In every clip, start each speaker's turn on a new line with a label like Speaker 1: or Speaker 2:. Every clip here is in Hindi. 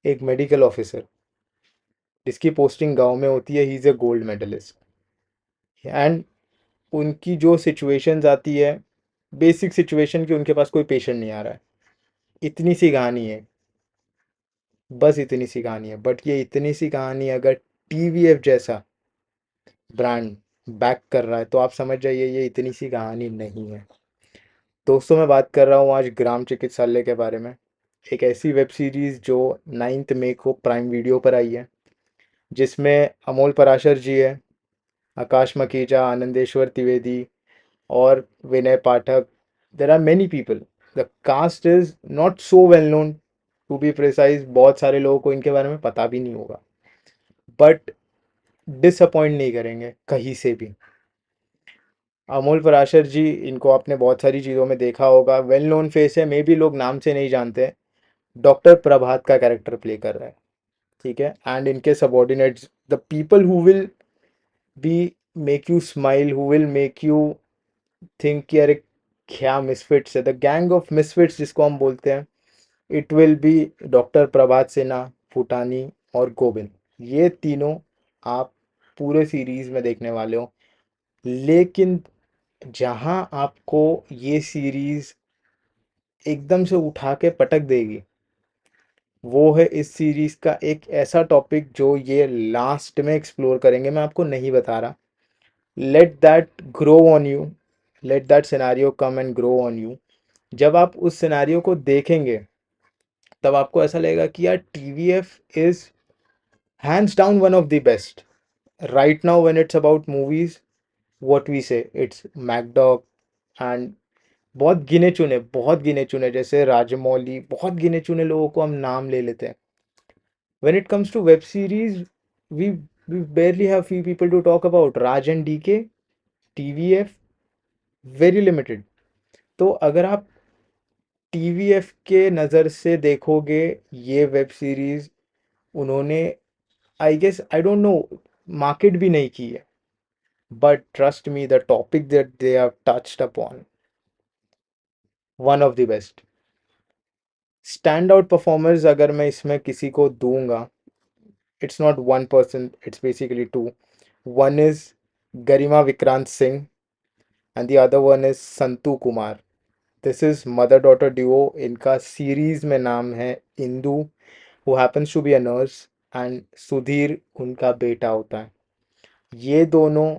Speaker 1: एक मेडिकल ऑफिसर जिसकी पोस्टिंग गांव में होती है, he is a gold medalist. And उनकी जो सिचुएशंस आती है, बेसिक सिचुएशन कि उनके पास कोई पेशेंट नहीं आ रहा है, इतनी सी कहानी है। बस इतनी सी कहानी है, बट ये इतनी सी कहानी अगर टीवीएफ जैसा ब्रांड बैक कर रहा है तो आप समझ जाइए ये इतनी सी कहानी नहीं है। दोस्तों, मैं बात कर रहा हूँ आज ग्राम चिकित्सालय के बारे में। एक ऐसी वेब सीरीज़ जो 9 मई को प्राइम वीडियो पर आई है, जिसमें अमोल पराशर जी है, आकाश मकीजा, आनंदेश्वर त्रिवेदी और Vinay Pathak. There are many people. The cast is not so well known, to be precise बहुत सारे लोगों को इनके बारे में पता भी नहीं होगा, बट डिसअपॉइंट नहीं करेंगे कहीं से भी। अमोल पराशर जी, इनको आपने बहुत सारी चीज़ों में देखा होगा, वेल नोन फेस है, मे बी लोग नाम से नहीं जानते। डॉक्टर प्रभात का कैरेक्टर प्ले कर रहा है, ठीक है। एंड इनके subordinates, the people who will be make you smile, who will make you think कि अरे क्या मिसफिट्स है, द गैंग ऑफ मिसफिट्स जिसको हम बोलते हैं, इट विल बी डॉक्टर प्रभात सिन्हा, फुटानी और गोविंद। ये तीनों आप पूरे सीरीज में देखने वाले हो। लेकिन जहां आपको ये सीरीज एकदम से उठा के पटक देगी, वो है इस सीरीज का एक ऐसा टॉपिक जो ये लास्ट में एक्सप्लोर करेंगे। मैं आपको नहीं बता रहा, let that grow on you, let that scenario come and grow on you. जब आप उस सिनेरियो को देखेंगे तब आपको ऐसा लगेगा कि यार TVF is hands down one of the best right now when it's about movies. What we say, it's macdog and बहुत गिने चुने जैसे राजमौली, बहुत गिने चुने लोगों को हम नाम ले लेते हैं। when it comes to web series, we barely have few people to talk about. Raj and DK, TVF, very limited. तो अगर आप टीवीएफ के नज़र से देखोगे ये वेब सीरीज, उन्होंने I guess I don't know market भी नहीं की है, but trust me, the topic that they have touched upon, one of the best. Stand out performers अगर मैं इसमें किसी को दूंगा, it's not one person, it's basically two. One is Garima Vikrant Singh and the other one is Santu Kumar. This is mother daughter duo. इनका सीरीज में नाम है Indu, who happens to be a nurse, and Sudhir उनका बेटा होता है। ये दोनों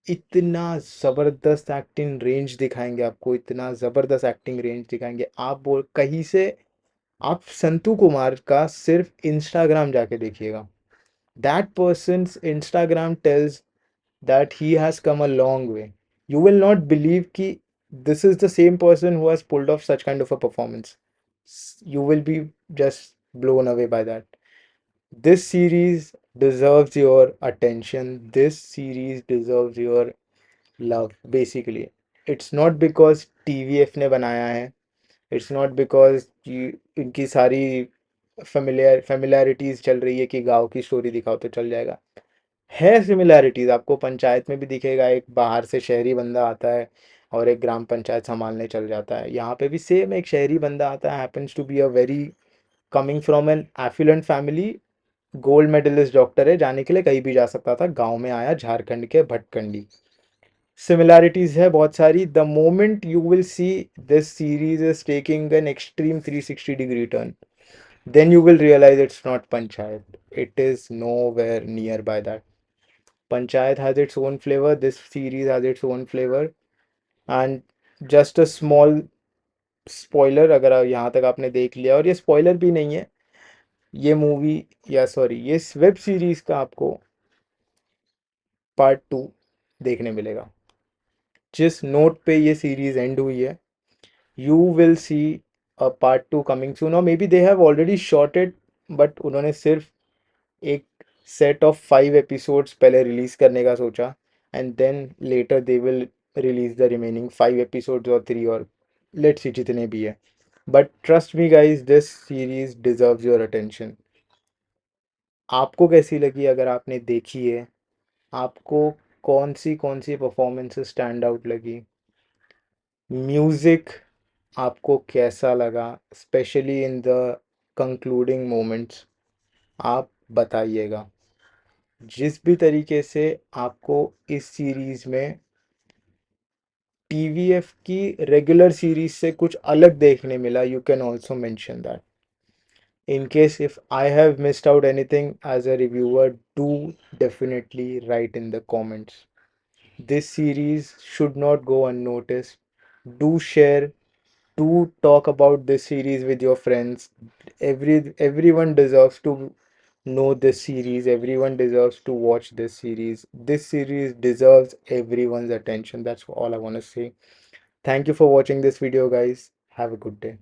Speaker 1: इतना ज़बरदस्त एक्टिंग रेंज दिखाएंगे आपको, इतना ज़बरदस्त एक्टिंग रेंज दिखाएंगे। आप बोल कहीं से, आप संतू कुमार का सिर्फ इंस्टाग्राम जाके देखिएगा, that person's Instagram tells that he has come a long way. You will not believe कि this is the same person who has pulled off such kind of a performance. You will be just blown away by that. This series deserves your attention. This series deserves your love basically. It's not because TVF ने बनाया है, इट्स नॉट बिकॉज इनकी सारी फेमिलैरिटीज़ चल रही है कि गांव की स्टोरी दिखाओ तो चल जाएगा। है सिमिलैरिटीज़, आपको पंचायत में भी दिखेगा, एक बाहर से शहरी बंदा आता है और एक ग्राम पंचायत संभालने चल जाता है। यहाँ पे भी सेम एक शहरी बंदा आता है, happens to be a very coming from an affluent family, gold medalist doctor है, जाने के लिए कहीं भी जा सकता था, गांव में आया झारखंड के भटकंडी। सिमिलैरिटीज है बहुत सारी। The moment you will see this series is taking an extreme 360 degree turn, then you will realize it's not Panchayat. It is nowhere nearby that. Panchayat has its own flavor, this series has its own flavor. And just a small spoiler, अगर यहाँ तक आपने देख लिया, और ये स्पॉइलर भी नहीं है, ये मूवी या सॉरी ये वेब सीरीज का आपको पार्ट 2 देखने मिलेगा। जिस नोट पे ये सीरीज एंड हुई है, you will see a part 2 coming soon, or maybe they have already shot it, but उन्होंने सिर्फ एक सेट ऑफ 5 episodes पहले रिलीज करने का सोचा, and then later they will release the remaining 5 episodes और 3, और लेट्स सी जितने भी है। But trust me guys, this series deserves your attention. आपको कैसी लगी अगर आपने देखी है? आपको कौन सी परफॉर्मेंसेस स्टैंड आउट लगी? म्यूज़िक आपको कैसा लगा, specially in the concluding moments आप बताइएगा। जिस भी तरीके से आपको इस सीरीज में टीवीएफ की रेगुलर सीरीज से कुछ अलग देखने मिला, you can also mention that. In case if I have missed out anything as a reviewer, do definitely write in the comments. This series should not go unnoticed. Do share, do talk about this series with your friends. Everyone deserves to know this series. Everyone deserves to watch this series. This series deserves everyone's attention. That's all I want to say. Thank you for watching this video, guys. Have a good day.